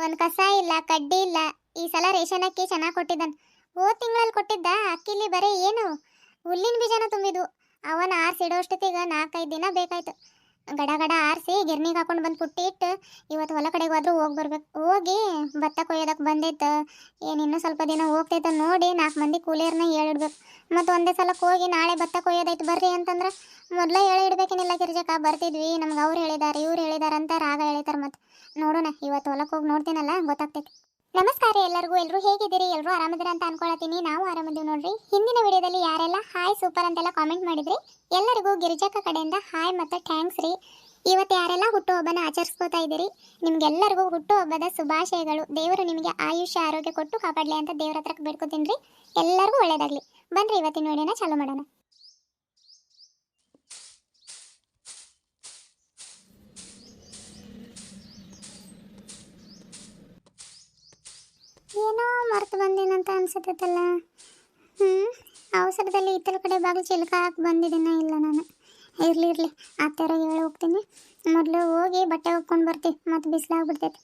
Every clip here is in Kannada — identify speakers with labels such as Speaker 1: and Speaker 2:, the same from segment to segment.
Speaker 1: ಒಂದು ಕಸ ಇಲ್ಲ, ಕಡ್ಡಿ ಇಲ್ಲ. ಈ ಸಲ ರೇಷನ್ ಅಕ್ಕಿ ಚೆನ್ನಾಗಿ ಕೊಟ್ಟಿದ್ದಾನೆ. ಹೋದ ತಿಂಗಳಲ್ಲಿ ಕೊಟ್ಟಿದ್ದ ಅಕ್ಕಿಲಿ ಬರೀ ಏನು ಹುಲ್ಲಿನ ಬೀಜನ ತುಂಬಿದ್ವು. ಅವನ ಆರಿಸಿಡೋಷ್ಟೊತ್ತಿಗೆ 4-5 ದಿನ ಬೇಕಾಯ್ತು. ಗಡ ಗಡ ಆರಿಸಿ ಗಿರ್ನಿಗೆ ಹಾಕೊಂಡು ಬಂದು ಪುಟ್ಟಿ ಇಟ್ಟು ಇವತ್ತು ಹೊಲ ಕಡೆಗೆ ಹೋದ್ರೂ ಹೋಗಿ ಬರ್ಬೇಕು. ಹೋಗಿ ಭತ್ತ ಕೊಯ್ಯೋದಕ್ಕೆ ಬಂದೈತೆ. ಏನು ಇನ್ನೂ ಸ್ವಲ್ಪ ದಿನ ಹೋಗ್ತೈತೆ ನೋಡಿ 4 ಮಂದಿ ಕೂಲಿಯರ್ನ ಹೇಳಿಡ್ಬೇಕು. ಮತ್ತು ಒಂದೇ ಸಲಕ್ಕೆ ಹೋಗಿ ನಾಳೆ ಭತ್ತ ಕೊಯ್ಯೋದೈತೆ ಬರ್ರಿ ಅಂತಂದ್ರೆ ಮೊದಲೇ ಹೇಳಿಡ್ಬೇಕೇನಿಲ್ಲ ಗಿರ್ಜಕ್ಕ. ಬರ್ತಿದ್ವಿ, ನಮ್ಗೆ ಅವ್ರು ಹೇಳಿದಾರೆ ಇವ್ರು ಹೇಳಿದಾರೆ ಅಂತ ರಾಗ ಹೇಳಿತಾರೆ. ಮತ್ತು ನೋಡೋಣ, ಇವತ್ತು ಹೊಲಕ್ಕೆ ಹೋಗಿ ನೋಡ್ತೀನಲ್ಲ ಗೊತ್ತಾಗ್ತೈತೆ. ನಮಸ್ಕಾರ ಎಲ್ಲರಿಗೂ. ಎಲ್ಲರೂ ಹೇಗಿದ್ದೀರಿ? ಎಲ್ಲರೂ ಆರಾಮದಿರ ಅಂತ ಅನ್ಕೊಳತೀನಿ. ನಾವು ಆರಾಮದೀವಿ ನೋಡ್ರಿ. ಹಿಂದಿನ ವಿಡಿಯೋದಲ್ಲಿ ಯಾರೆಲ್ಲ ಹಾಯ್ ಸೂಪರ್ ಅಂತೆಲ್ಲ ಕಾಮೆಂಟ್ ಮಾಡಿದ್ರಿ ಎಲ್ಲರಿಗೂ ಗಿರಿಜಕ್ಕ ಕಡೆಯಿಂದ ಹಾಯ್ ಮತ್ತು ಥ್ಯಾಂಕ್ಸ್ ರೀ. ಇವತ್ತು ಯಾರೆಲ್ಲ ಹುಟ್ಟುಹಬ್ಬನ ಆಚರಿಸ್ಕೋತಾ ಇದ್ದೀರಿ ನಿಮ್ಗೆಲ್ಲರಿಗೂ ಹುಟ್ಟುಹಬ್ಬದ ಶುಭಾಶಯಗಳು. ದೇವರು ನಿಮಗೆ ಆಯುಷ್ಯ ಆರೋಗ್ಯ ಕೊಟ್ಟು ಕಾಪಾಡಲಿ ಅಂತ ದೇವ್ರ ಹತ್ರಕ್ಕೆ ಬೇಡ್ಕೊತೀನಿ ರೀ. ಎಲ್ಲರಿಗೂ ಒಳ್ಳೇದಾಗಲಿ. ಬನ್ರಿ ಇವತ್ತಿನ ವಿಡಿಯೋನ ಚಾಲೂ ಮಾಡೋಣ. ಏನೋ ಮರ್ತು ಬಂದೇನಂತ ಅನ್ಸತ್ತಲ್ಲ. ಅವಸರದಲ್ಲಿ ಇತ್ತಲ ಕಡೆ ಬಾಗಿಲು ಚಿಲ್ಕ ಹಾಕಿ ಬಂದಿದ್ದೀನ ಇಲ್ಲ ನಾನು. ಇರಲಿ ಆ ಥರ ಹೇಳಿ ಹೋಗ್ತೀನಿ. ಮೊದಲು ಹೋಗಿ ಬಟ್ಟೆ ಹೋಗ್ಕೊಂಡು ಬರ್ತೀವಿ, ಮತ್ತು ಬಿಸಿಲಾಗ್ಬಿಡ್ತೈತೆ.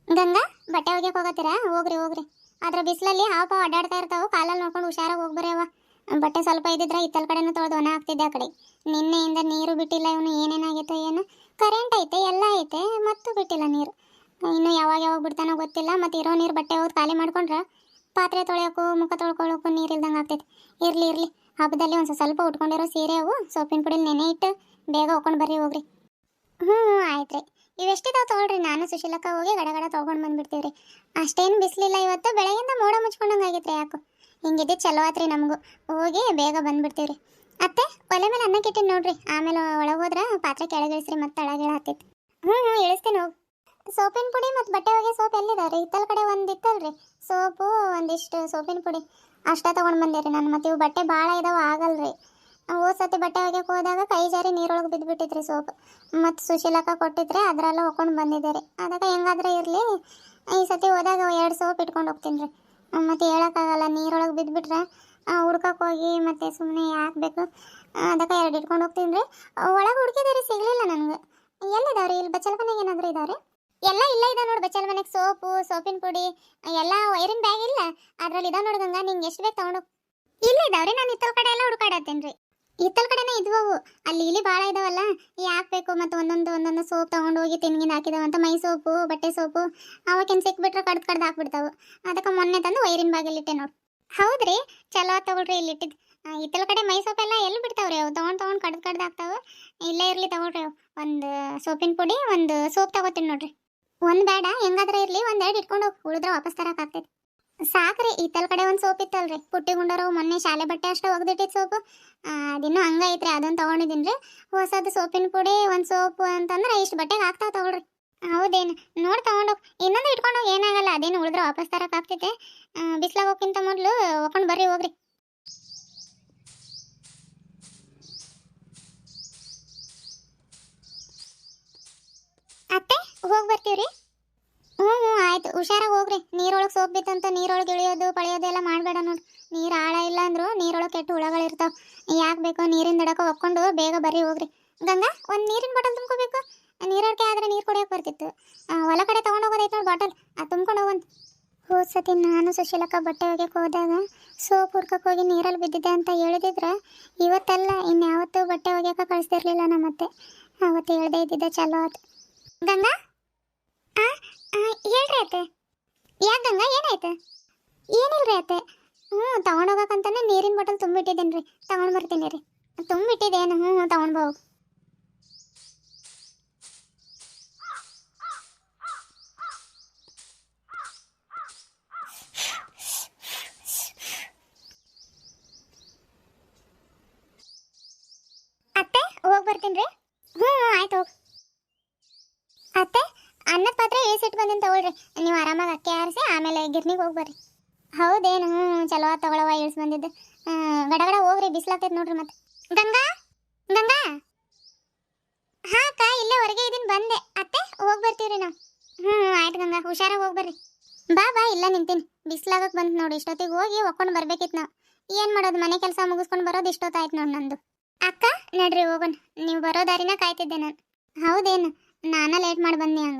Speaker 1: ಗಂಗಾ, ಬಟ್ಟೆ ಒಗ್ಯಕ್ಕೆ ಹೋಗತ್ತೀರಾ? ಹೋಗ್ರಿ. ಅದ್ರ ಬಿಸಿಲಲ್ಲಿ ಹಾವು ಪಾವು ಅಡ್ಡಾಡ್ತಾ ಇರ್ತಾವೆ. ಕಾಲಲ್ಲಿ ನೋಡ್ಕೊಂಡು ಹುಷಾರಾಗಿ ಹೋಗ್ಬರ್ಯವ. ಬಟ್ಟೆ ಸ್ವಲ್ಪ ಇದ್ದಿದ್ರೆ ಇತ್ತಲ ಕಡೆನೂ ತೊಳೆದು ಒಣ ಆಗ್ತಿದ್ದೆ. ಆ ಕಡೆ ನಿನ್ನೆಯಿಂದ ನೀರು ಬಿಟ್ಟಿಲ್ಲ. ಇವನು ಏನೇನಾಗೈತೋ ಏನೋ. ಕರೆಂಟ್ ಐತೆ, ಎಲ್ಲ ಐತೆ, ಮತ್ತು ಬಿಟ್ಟಿಲ್ಲ ನೀರು. ಇನ್ನು ಯಾವಾಗ ಬಿಡ್ತಾನೋ ಗೊತ್ತಿಲ್ಲ. ಮತ್ತು ಇರೋ ನೀರು ಬಟ್ಟೆ ಹೋಗಿ ಖಾಲಿ ಮಾಡ್ಕೊಂಡ್ರೆ ಪಾತ್ರೆ ತೊಳೆಯೋಕ್ಕೂ ಮುಖ ತೊಳ್ಕೊಳ್ಳೋಕ್ಕೂ ನೀರು ಇಲ್ದಂಗೆ ಆಗ್ತೈತೆ. ಇರಲಿ ಹಬ್ಬದಲ್ಲಿ ಒಂದು ಸ್ವಲ್ಪ ಉಟ್ಕೊಂಡಿರೋ ಸೀರೆ ಅವು ಸೋಪಿನ ಪುಡಿಲಿ ನೆನೆ ಇಟ್ಟು ಬೇಗ ಹೋಗ್ಕೊಂಡು ಬರ್ರಿ. ಹೋಗ್ರಿ. ಆಯ್ತು ರೀ. ಇವೆಷ್ಟಿದಾವೆ ತೊಗೊಳ್ರಿ. ನಾನು ಸುಶೀಲಕ್ಕ ಹೋಗಿ ಗಡಗಡ ತೊಗೊಂಡು ಬಂದುಬಿಡ್ತೀವಿ ರೀ. ಅಷ್ಟೇನು ಬಿಸಿಲಿಲ್ಲ ಇವತ್ತು. ಬೆಳಗಿಂದ ಮೋಡ ಮುಚ್ಕೊಂಡಂಗೆ ಆಗೈತೆ ರೀ. ಯಾಕೋ ಹಿಂಗಿದ್ದು ಚಲೋ ಆತ್ರಿ ನಮಗೂ. ಹೋಗಿ ಬೇಗ ಬಂದುಬಿಡ್ತೀವಿ ರೀ. ಅತ್ತೆ ಒಲೆ ಮೇಲೆ ಅನ್ನಕ್ಕೆ ಇಟ್ಟಿನಿ ನೋಡ್ರಿ. ಆಮೇಲೆ ಒಳಗೆ ಹೋದ್ರೆ ಪಾತ್ರೆ ಕೆಳಗಿಳಿಸ್ರಿ, ಮತ್ತೆ ತಳಗಿಳ ಹತ್ತೈತಿ. ಇಳಿಸ್ತೀನಿ ಹೋಗಿ. ಸೋಪಿನ ಪುಡಿ ಮತ್ತು ಬಟ್ಟೆ ಒಗೆ ಸೋಪ್ ಎಲ್ಲಿದಾವ್ರಿ? ಇತ್ತಲ ಕಡೆ ಒಂದು ಇತ್ತಲ್ರಿ ಸೋಪು, ಒಂದಿಷ್ಟು ಸೋಪಿನ ಪುಡಿ ಅಷ್ಟೇ ತೊಗೊಂಡು ಬಂದೇರಿ ನಾನು. ಮತ್ತು ಇವು ಬಟ್ಟೆ ಭಾಳ ಇದಾವೆ, ಆಗಲ್ರಿ. ಹೋದ ಸತಿ ಬಟ್ಟೆ ಒಗೆಗೆ ಹೋದಾಗ ಕೈ ಜಾರಿ ನೀರೊಳಗೆ ಬಿದ್ದುಬಿಟ್ಟಿದ್ರಿ ಸೋಪ್. ಮತ್ತು ಸುಶೀಲಕ್ಕ ಕೊಟ್ಟಿದ್ರೆ ಅದರೆಲ್ಲ ಹೊಕ್ಕೊಂಡು ಬಂದಿದ್ದೆ ರೀ. ಅದಕ್ಕೆ ಹೆಂಗಾದ್ರೆ ಇರಲಿ, ಈ ಸತಿ ಹೋದಾಗ 2 ಸೋಪ್ ಇಟ್ಕೊಂಡು ಹೋಗ್ತೀನಿ ರೀ. ಮತ್ತು ಹೇಳೋಕ್ಕಾಗಲ್ಲ, ನೀರೊಳಗೆ ಬಿದ್ದುಬಿಟ್ರೆ ಹುಡ್ಕಕ್ಕೆ ಹೋಗಿ ಮತ್ತೆ ಸುಮ್ಮನೆ ಯಾಕೆ ಬೇಕು. ಅದಕ್ಕೆ 2 ಇಟ್ಕೊಂಡು ಹೋಗ್ತೀನಿ ರೀ. ಒಳಗೆ ಹುಡುಕಿದೆ ರೀ, ಸಿಗಲಿಲ್ಲ ನನಗೆ. ಎಲ್ಲಿದಾವ್ರಿ? ಇಲ್ಲಿ ಬಚ್ಚಲ ಮನೆಗೆ ಏನಾದರೂ ಇದಾವ್ರಿ? ಎಲ್ಲ ಇಲ್ಲ ಇದೆ ನೋಡಿ. ಬಚ್ಚಲ ಮನೆಗೆ ಸೋಪು, ಸೋಪಿನ ಪುಡಿ ಎಲ್ಲ ವೈರಿನ ಬ್ಯಾಗ್ ಇಲ್ಲ, ಅದ್ರಲ್ಲಿ ಇದಾವೆ ನೋಡಿ. ಗಂಗಾ, ನಿಂಗೆ ಎಷ್ಟು ಬೇಕು ತೊಗೊಂಡು ಇಲ್ಲ ಇದಾವ್ರಿ. ನಾನು ಇತ್ತಲ ಕಡೆ ಎಲ್ಲ ಹುಡುಕಾಡತ್ತೇನೆ ರೀ. ಇತ್ತಲ ಕಡೆನೇ ಇದ್ವವು. ಅಲ್ಲಿ ಇಲ್ಲಿ ಭಾಳ ಇದಾವಲ್ಲ, ಯಾಕೆ ಬೇಕು. ಮತ್ತು ಒಂದೊಂದು ಸೋಪ್ ತೊಗೊಂಡು ಹೋಗಿ ತಿನ್ಗಿಂದ ಹಾಕಿದಾವಂತ. ಮೈ ಸೋಪು, ಬಟ್ಟೆ ಸೋಪು ಅವಕ್ಕೇನು ಸಿಕ್ಬಿಟ್ರೆ ಕಡ್ದು ಹಾಕ್ಬಿಡ್ತಾವೆ. ಅದಕ್ಕೆ ಮೊನ್ನೆ ತಂದು ವೈರಿನ ಬ್ಯಾಗಲ್ಲಿ ಇಟ್ಟೆ ನೋಡಿ. ಹೌದ್ರಿ, ಚಲೋ ತಗೊಳ್ರಿ. ಇಲ್ಲಿ ಇಟ್ಟಿದ್ದು ಇತ್ತಲ ಕಡೆ ಮೈ ಸೋಪ್ ಎಲ್ಲ ಎಲ್ಲಿ ಬಿಡ್ತಾವ್ರಿ? ಅವು ತೊಗೊಂಡು ಕಡ್ದು ಹಾಕ್ತಾವೆ. ಇಲ್ಲೇ ಇರಲಿ ತಗೊಳ್ರಿ. ಅವು ಒಂದು ಸೋಪಿನ ಪುಡಿ, ಒಂದು ಸೋಪ್ ತಗೋತೀನಿ ನೋಡ್ರಿ. ಒಂದು ಬೇಡ, ಹೆಂಗಾದ್ರೆ ಇರಲಿ. 1-2 ಇಟ್ಕೊಂಡು ಹೋಗಿ, ಉಳಿದ್ರೆ ವಾಪಸ್ ತರಕಾಗ್ತೈತಿ. ಸಾಕ್ರಿ. ಇತ್ತಲ ಕಡೆ ಒಂದು ಸೋಪ್ ಇತ್ತಲ್ರಿ, ಪುಟ್ಟಿ ಗುಂಡರವು ಮೊನ್ನೆ ಶಾಲೆ ಬಟ್ಟೆ ಅಷ್ಟೇ ಒಗ್ದಿಟ್ಟಿದ್ದು ಸೋಪು. ಅದಿನ್ನೂ ಹಂಗೈತ್ರಿ, ಅದನ್ನು ತೊಗೊಂಡಿದ್ದೀನಿ ರೀ. ಹೊಸದು ಸೋಪಿನ ಪುಡಿ, ಒಂದು ಸೋಪು ಅಂತಂದ್ರೆ ಇಷ್ಟು ಬಟ್ಟೆಗೆ ಆಗ್ತಾವೆ ತಗೊಳ್ರಿ. ಹೌದೇನು? ನೋಡಿ ತೊಗೊಂಡೋಗಿ. ಇನ್ನೊಂದು ಇಟ್ಕೊಂಡೋಗಿ ಏನಾಗಲ್ಲ. ಅದೇನು ಉಳಿದ್ರೆ ವಾಪಸ್ ತರಕಾಗ್ತೈತೆ. ಬಿಸಿಲಾಗ ಹೋಗ್ಕಿಂತ ಮೊದಲು ಒಕ್ಕೊಂಡು ಬರ್ರಿ. ಹೋಗ್ರಿ. ಅತ್ತೆ ಹೋಗಿ ಬರ್ತೀವ್ರಿ. ಆಯ್ತು, ಹುಷಾರಾಗಿ ಹೋಗ್ರಿ. ನೀರೊಳಗೆ ಸೋಪ್ ಬಿತ್ತಂತ ನೀರೊಳಗೆ ಇಳಿಯೋದು ಪಳೆಯೋದು ಎಲ್ಲ ಮಾಡಬೇಡ ನೋಡಿ. ನೀರು ಆಳ ಇಲ್ಲ ಅಂದ್ರು ನೀರೊಳಗೆ ಕೆಟ್ಟು ಹುಳಗಳಿರ್ತಾವೆ. ಯಾಕೆ ಬೇಕೋ ನೀರಿನ ದಡಕ್ಕೆ ಒಕ್ಕೊಂಡು ಬೇಗ ಬರ್ರಿ. ಹೋಗ್ರಿ. ಗಂಗಾ, ಒಂದು ನೀರಿನ ಬಾಟಲ್ ತುಂಬ್ಕೋಬೇಕು. ನೀರಡಿಕೆ ಆದರೆ ನೀರು ಕುಡಿಯೋಕೆ ಬರ್ತಿತ್ತು. ಹೊಲ ಕಡೆ ತೊಗೊಂಡೋಗೋದೈತೆ ನೋಡಿ ಬಾಟಲ್, ಅದು ತುಂಬ್ಕೊಂಡು ಹೋಗಂತ. ಹೋದ ಸತಿ ನಾನು ಸುಶೀಲಕ್ಕ ಬಟ್ಟೆ ಒಗೆಗೆ ಹೋದಾಗ ಸೋಪ್ ಹುಡ್ಕಕ್ಕೆ ಹೋಗಿ ನೀರಲ್ಲಿ ಬಿದ್ದಿದ್ದೆ ಅಂತ ಹೇಳಿದಿದ್ರೆ ಇವತ್ತೆಲ್ಲ ಇನ್ಯಾವತ್ತೂ ಬಟ್ಟೆ ಒಗೆಯೋಕೆ ಕಳಿಸ್ತಿರ್ಲಿಲ್ಲ ನಮ್ಮತ್ತೆ. ಅವತ್ತು ಹೇಳ್ದೆ ಇದ್ದಿದ್ದೆ ಚಲೋ ಆಯ್ತು. ಗಂಗಾ, ಹೇಳ್ರಿ ಅತ್ತೆ. ಯಾಕೆ ಗಂಗಾ, ಏನಾಯ್ತು? ಏನಿಲ್ರಿ ಅತ್ತೆ. ತೊಗೊಂಡೋಗಕ್ಕಂತಾನೆ ನೀರಿನ ಬಾಟಲ್ ತುಂಬಿಟ್ಟಿದ್ದೇನೆ ರೀ. ತೊಗೊಂಡು ಬರ್ತೀನಿ ರೀ. ತುಂಬಿಟ್ಟಿದ್ದೇನು? ತೊಗೊಂಡು ಹೋಗು. ಅತ್ತೆ ಹೋಗಿ ಬರ್ತೀನಿ ರೀ. ಆಯ್ತು ಹೋಗಿ. ಅತ್ತೆ ಅನ್ನದ ಪಾತ್ರೆ ಇಳಿಸಿಟ್ಟು ಬಂದಿನ ತಗೊಳ್ರಿ. ನೀವು ಆರಾಮಾಗಿ ಅಕ್ಕಿ ಆರಿಸಿ ಆಮೇಲೆ ಗಿರ್ನಿಗೆ ಹೋಗಿ ಬರ್ರಿ. ಹೌದೇನು? ಚಲೋ ತಗೊಳವ, ಇಳಿಸಿ ಬಂದಿದ್ದು. ಗಡಗಡ ಹೋಗ್ರಿ, ಬಿಸಿಲಾಗ್ತೈತೆ ನೋಡ್ರಿ. ಮತ್ತೆ ಗಂಗಾ, ಗಂಗಾ. ಹಾಂ ಅಕ್ಕ, ಇಲ್ಲೇ ಹೊರಗೆ ಇದೀನಿ, ಬಂದೆ. ಅತ್ತೆ ಹೋಗಿ ಬರ್ತೀವ್ರಿ ನಾವು. ಆಯ್ತು ಗಂಗಾ, ಹುಷಾರಾಗಿ ಹೋಗಿ ಬರ್ರಿ. ಬಾ ಇಲ್ಲ ನಿಂತೀನಿ. ಬಿಸಿಲಾಗಕ್ಕೆ ಬಂತು ನೋಡಿ. ಇಷ್ಟೊತ್ತಿಗೆ ಹೋಗಿ ಒಕ್ಕೊಂಡು ಬರ್ಬೇಕಿತ್ತು ನಾವು. ಏನು ಮಾಡೋದು, ಮನೆ ಕೆಲಸ ಮುಗಿಸ್ಕೊಂಡು ಬರೋದು ಇಷ್ಟೊತ್ತಾಯ್ತು ನೋಡಿ ನಂದು. ಅಕ್ಕ ನಡ್ರಿ ಹೋಗೋಣ. ನೀವು ಬರೋ ದಾರಿನ ಕಾಯ್ತಿದ್ದೆ ನಾನು. ಹೌದೇನು? ನಾನು ಲೇಟ್ ಮಾಡಿ ಬಂದೆ ಹಂಗ.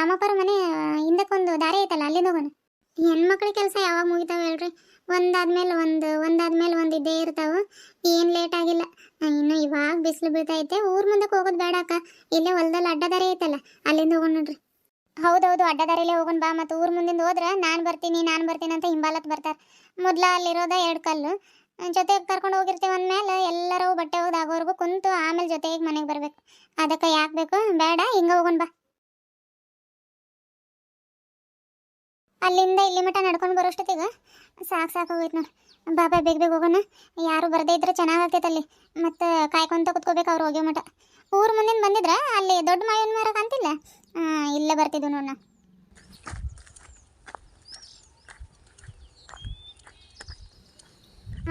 Speaker 1: ರಾಮಪ್ಪರ ಮನೆ ಹಿಂದಕ್ಕೊಂದು ದಾರಿ ಐತಲ್ಲ ಅಲ್ಲಿಂದ ಹೋಗೋಣ. ಹೆಣ್ಮಕ್ಳ ಕೆಲಸ ಯಾವಾಗ ಮುಗಿತಾವ ಹೇಳ್ರಿ? ಒಂದಾದ್ಮೇಲೆ ಒಂದು ಇದ್ದೇ ಇರ್ತಾವ. ಏನು ಲೇಟ್ ಆಗಿಲ್ಲ. ಇನ್ನು ಇವಾಗ ಬಿಸಿಲು ಬೀಳ್ತೈತೆ. ಊರ್ ಮುಂದಕ್ಕೆ ಹೋಗೋದು ಬೇಡ ಅಕ್ಕ, ಇಲ್ಲೇ ಹೊಲದಲ್ಲಿ ಅಡ್ಡ ದಾರಿ ಐತಲ್ಲ ಅಲ್ಲಿಂದ ಹೋಗೋಣ ನೋಡ್ರಿ. ಹೌದೌದು, ಅಡ್ಡ ದಾರಿಲೇ ಹೋಗೋಣ ಬಾ. ಮತ್ತು ಊರ್ ಮುಂದಿಂದ ಹೋದ್ರೆ ನಾನು ಬರ್ತೀನಿ ಅಂತ ಹಿಂಬಾಲತ್ ಬರ್ತಾರೆ. ಮೊದ್ಲ ಅಲ್ಲಿರೋದ 2 ಕಲ್ಲು ಜೊತೆಗೆ ಕರ್ಕೊಂಡು ಹೋಗಿರ್ತೀವಿ ಅಂದಮೇಲೆ ಎಲ್ಲರೂ ಬಟ್ಟೆ ಹೋಗೋವರೆಗೂ ಕುಂತು ಆಮೇಲೆ ಜೊತೆಗೆ ಮನೆಗೆ ಬರ್ಬೇಕು. ಅದಕ್ಕೆ ಯಾಕೆ ಬೇಕು? ಬೇಡ, ಹಿಂಗೆ ಹೋಗೋಣ ಬಾ. ಅಲ್ಲಿಂದ ಇಲ್ಲಿ ಮಟ ನಡ್ಕೊಂಡು ಬರೋಷ್ಟೊತ್ತಿಗೆ ಸಾಕಾಗೋಯ್ತು ನೋಡಿ. ಬಾಬಾ ಬೇಗ ಹೋಗೋಣ. ಯಾರು ಬರದೇ ಇದ್ರೆ ಚೆನ್ನಾಗಾಗ್ತೈತೆ ಅಲ್ಲಿ. ಮತ್ತು ಕಾಯ್ಕೊಂತ ಕುತ್ಕೋಬೇಕು ಅವ್ರು ಹೋಗೋ ಮಟ. ಊರು ಮುಂದಿನ ಬಂದಿದ್ರೆ ಅಲ್ಲಿ ದೊಡ್ಡ ಮಾವಿನ ಮರ ಕಾಣ್ತಿಲ್ಲ, ಇಲ್ಲೇ ಬರ್ತಿದ್ವು ನೋಡ.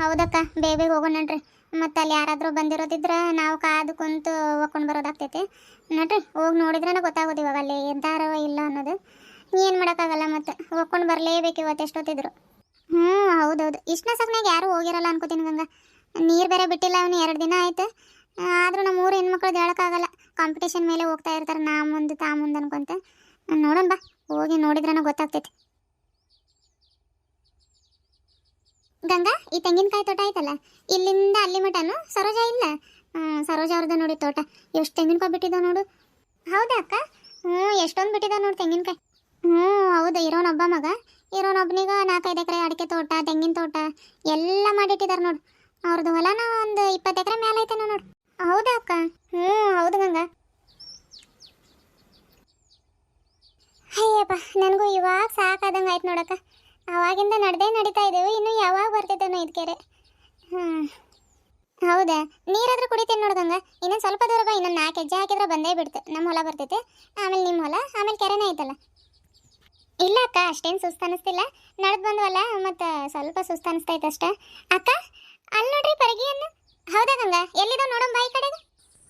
Speaker 1: ಹೌದಕ್ಕ, ಬೇಗ ಹೋಗೋಣ ನಡ್ರಿ. ಮತ್ತು ಅಲ್ಲಿ ಯಾರಾದರೂ ಬಂದಿರೋದಿದ್ರೆ ನಾವು ಕಾದು ಕುಂತು ಹೋಗ್ಕೊಂಡು ಬರೋದಾಗ್ತೈತಿ ನಡ್ರಿ. ಹೋಗಿ ನೋಡಿದ್ರೆ ಗೊತ್ತಾಗೋದು ಇವಾಗ ಅಲ್ಲಿ ಎಂತಾರೋ ಇಲ್ಲ ಅನ್ನೋದು. ಏನು ಮಾಡೋಕ್ಕಾಗಲ್ಲ, ಮತ್ತು ಹೋಗ್ಕೊಂಡು ಬರಲೇಬೇಕು ಇವತ್ತು ಎಷ್ಟೊತ್ತಿದ್ರು. ಹೌದೌದು, ಇಷ್ಟನ ಸಕ್ನಾಗ ಯಾರೂ ಹೋಗಿರಲ್ಲ ಅನ್ಕೋತೀನಿ ಗಂಗಾ. ನೀರು ಬೇರೆ ಬಿಟ್ಟಿಲ್ಲ ಅವನು 2 ದಿನ ಆಯ್ತು. ಆದರೂ ನಮ್ಮ ಊರು ಹೆಣ್ಮಕ್ಳದ್ದು ಹೇಳೋಕ್ಕಾಗಲ್ಲ. ಕಾಂಪಿಟೇಷನ್ ಮೇಲೆ ಹೋಗ್ತಾ ಇರ್ತಾರೆ, ನಾ ಮುಂದೆ ತಾ ಮುಂದೆ ಅನ್ಕೊಂತ. ನೋಡೋಣ ಬಾ, ಹೋಗಿ ನೋಡಿದ್ರೆ ಗೊತ್ತಾಗ್ತೈತಿ. ಗಂಗಾ, ಈ ತೆಂಗಿನಕಾಯಿ ತೋಟ ಆಯ್ತಲ್ಲ, ಇಲ್ಲಿಂದ ಅಲ್ಲಿ ಮಟನು ಸರೋಜ ಇಲ್ಲ. ಸರೋಜ ಅವ್ರದ್ದು ನೋಡಿ ತೋಟ. ಎಷ್ಟು ತೆಂಗಿನಕಾಯಿ ಬಿಟ್ಟಿದ್ದಾವೆ ನೋಡು. ಹೌದಾ ಅಕ್ಕ? ಎಷ್ಟೊಂದು ಬಿಟ್ಟಿದ್ದಾವೆ ನೋಡಿ ತೆಂಗಿನಕಾಯಿ. ಹೌದು, ಇರೋನೊಬ್ಬ ಮಗ. ಇರೋನೊಬ್ಬನಿಗೆ 4-5 ಎಕರೆ ಅಡಿಕೆ ತೋಟ, ತೆಂಗಿನ ತೋಟ ಎಲ್ಲ ಮಾಡಿಟ್ಟಿದ್ದಾರೆ ನೋಡು. ಅವ್ರದ್ದು ಹೊಲನ ಒಂದು 20 ಎಕರೆ ಮೇಲೆ ಐತೆ ನೋಡು. ಹೌದಾ ಅಕ್ಕ? ಹೌದು ಗಂಗಾ. ಅಯ್ಯಪ್ಪ, ನನಗೂ ಇವಾಗ ಸಾಕಾದಂಗೆ ಆಯ್ತು ನೋಡಕ್ಕ. ಅವಾಗಿಂದ ನಡೀತಾ ಇದ್ದೇವೆ, ಇನ್ನು ಯಾವಾಗ ಬರ್ತೈತೇನೋ ಇದು ಕೆರೆ. ಹೌದಾ? ನೀರಾದ್ರೂ ಕುಡಿತೇನೆ ನೋಡು ಗಂಗಾ. ಇನ್ನೊಂದು ಸ್ವಲ್ಪ ದೂರ ಬಾ, ಇನ್ನೊಂದು 4 ಹೆಜ್ಜೆ ಹಾಕಿದ್ರೆ ಬಂದೇ ಬಿಡ್ತು. ನಮ್ಮ ಹೊಲ ಬರ್ತೈತೆ, ಆಮೇಲೆ ನಿಮ್ಮ ಹೊಲ, ಆಮೇಲೆ ಕೆರೆನೇ ಐತಲ್ಲ. ಇಲ್ಲ ಅಕ್ಕ, ಅಷ್ಟೇನು ಸುಸ್ತು ಅನ್ನಿಸ್ತಿಲ್ಲ. ನಡೆದು ಬಂದ್ವಲ್ಲ, ಮತ್ತು ಸ್ವಲ್ಪ ಸುಸ್ತು ಅನಿಸ್ತೈತೆ ಅಷ್ಟೇ. ಅಕ್ಕ, ಅಲ್ಲಿ ನೋಡ್ರಿ ಪರಿಗಿಯನ್ನು. ಹೌದಾ ಗಂಗಾ? ಎಲ್ಲಿದಾವ ನೋಡೋಣ ಬಾ ಈ ಕಡೆಗೆ.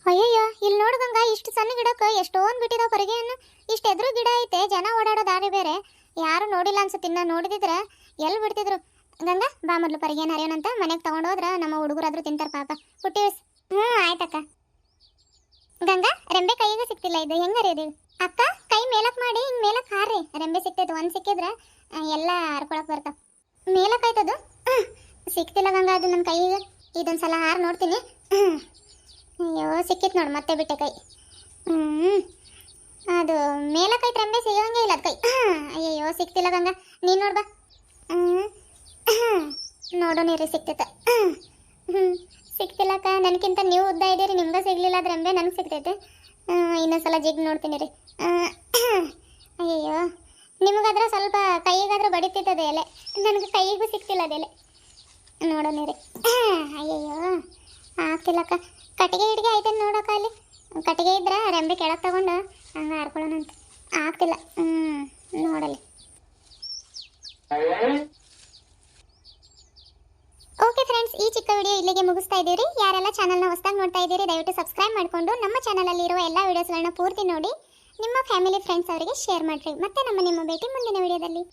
Speaker 1: ಅಯ್ಯಯ್ಯೋ, ಇಲ್ಲಿ ನೋಡು ಗಂಗಾ, ಇಷ್ಟು ಸಣ್ಣ ಗಿಡಕ್ಕೆ ಎಷ್ಟೊಂದು ಬಿಟ್ಟಿದಾವೆ ಪರಿಗೆಯನ್ನು. ಇಷ್ಟು ಎದುರು ಗಿಡ ಐತೆ, ಜನ ಓಡಾಡೋ ದಾರಿ ಬೇರೆ. ಯಾರು ನೋಡಿಲ್ಲ ಅನ್ಸುತ್ತೆ. ಇನ್ನು ನೋಡಿದಿದ್ರೆ ಎಲ್ಲಿ ಬಿಡ್ತಿದ್ರು. ಗಂಗಾ, ಬಾ ಮೊದಲು ಪರಿಗೆಯನ್ನು ಹರಿಯೋಣಂತ. ಮನೆಗೆ ತೊಗೊಂಡೋದ್ರೆ ನಮ್ಮ ಹುಡುಗರಾದ್ರೂ ತಿಂತಾರೆ ಪಾಪ. ಪುಟ್ಟಿ ಆಯ್ತಕ್ಕ. ಗಂಗಾ, ರೆಂಬೆ ಕೈಗೆ ಸಿಕ್ತಿಲ್ಲ, ಇದು ಹೆಂಗೆ ಹರಿಯೋದು ಅಕ್ಕ? ಕೈ ಮೇಲಕ್ಕೆ ಮಾಡಿ ಹಿಂಗೆ ಮೇಲಕ್ಕೆ ಹಾರಿ, ರೆಂಬೆ ಸಿಕ್ತೈತೆ. ಒಂದು ಸಿಕ್ಕಿದ್ರೆ ಎಲ್ಲ ಹರ್ಕೊಳಕ್ಕೆ ಬರ್ತಾವ. ಮೇಲಕ್ಕೆ ಆಯ್ತದು ಸಿಕ್ತಿಲ್ಲ ಗಂಗಾ, ಅದು ನನ್ನ ಕೈಗೆ. ಇದೊಂದು ಸಲ ಹಾರಿ ನೋಡ್ತೀನಿ. ಅಯ್ಯೋ, ಸಿಕ್ಕಿತ್ತು ನೋಡು, ಮತ್ತೆ ಬಿಟ್ಟೆ ಕೈ. ಅದು ಮೇಲಕ್ಕೈತೆ, ರೆಂಬೆ ಸಿಗಂಗೆ ಇಲ್ಲ ಅದು ಕೈ. ಅಯ್ಯಯ್ಯೋ, ಸಿಕ್ತಿಲ್ಲ ಗಂಗಾ, ನೀನು ನೋಡ್ಬಾ. ನೋಡೋ ನೀರು ಸಿಕ್ತೈತೆ. ಸಿಕ್ತಿಲ್ಲಕ್ಕ. ನನಗಿಂತ ನೀವು ಉದ್ದ ಇದ್ದೀರಿ, ನಿಮ್ಗೆ ಸಿಗಲಿಲ್ಲ ಅದು ರೆಂಬೆ, ನನಗೆ ಸಿಗ್ತೈತೆ. ಇನ್ನೊಂದ್ಸಲ ಜಿಗ್ ನೋಡ್ತೀನಿ ರೀ. ಅಯ್ಯಯ್ಯೋ, ನಿಮಗಾದ್ರೆ ಸ್ವಲ್ಪ ಕೈಗಾದ್ರೂ ಬಡಿತಿತ್ತದ ಎಲೆ, ನನಗೆ ಕೈಗೂ ಸಿಕ್ತಿಲ್ಲ ಅದೆಲೆ. ನೋಡೋ ನೀರಿ. ಅಯ್ಯಯ್ಯೋ, ಆಗ್ತಿಲ್ಲಕ್ಕ. ಕಟ್ಟಿಗೆ ಹಿಡಿಗೆ ಐತೆ ನೋಡಕ್ಕ. ಅಲ್ಲಿ ಕಟ್ಟಿಗೆ ಇದ್ರೆ ರೆಂಬೆ ಕೆಳಗೆ ತಗೊಂಡು ಹಂಗೆ ಹಾರ್ಕೊಳ್ಳೋಣಂತ. ಆಗ್ತಿಲ್ಲ. ನೋಡಲಿ. ಓಕೆ ಫ್ರೆಂಡ್ಸ್, ಈ ಚಿಕ್ಕ ವಿಡಿಯೋ ಇಲ್ಲಿಗೆ ಮುಗಿಸ್ತಾ ಇದ್ದೀರಿ. ಯಾರೆಲ್ಲ ಚಾನಲ್ನ ಹೊಸದಾಗಿ ನೋಡ್ತಾ ಇದ್ದೀರಿ, ದಯವಿಟ್ಟು ಸಬ್ಸ್ಕ್ರೈಬ್ ಮಾಡಿಕೊಂಡು ನಮ್ಮ ಚಾನಲಲ್ಲಿ ಇರುವ ಎಲ್ಲ ವೀಡಿಯೋಸ್ಗಳನ್ನ ಪೂರ್ತಿ ನೋಡಿ ನಿಮ್ಮ ಫ್ಯಾಮಿಲಿ ಫ್ರೆಂಡ್ಸ್ ಅವರಿಗೆ ಶೇರ್ ಮಾಡಿರಿ. ಮತ್ತೆ ನಿಮ್ಮ ಭೇಟಿ ಮುಂದಿನ ವಿಡಿಯೋದಲ್ಲಿ.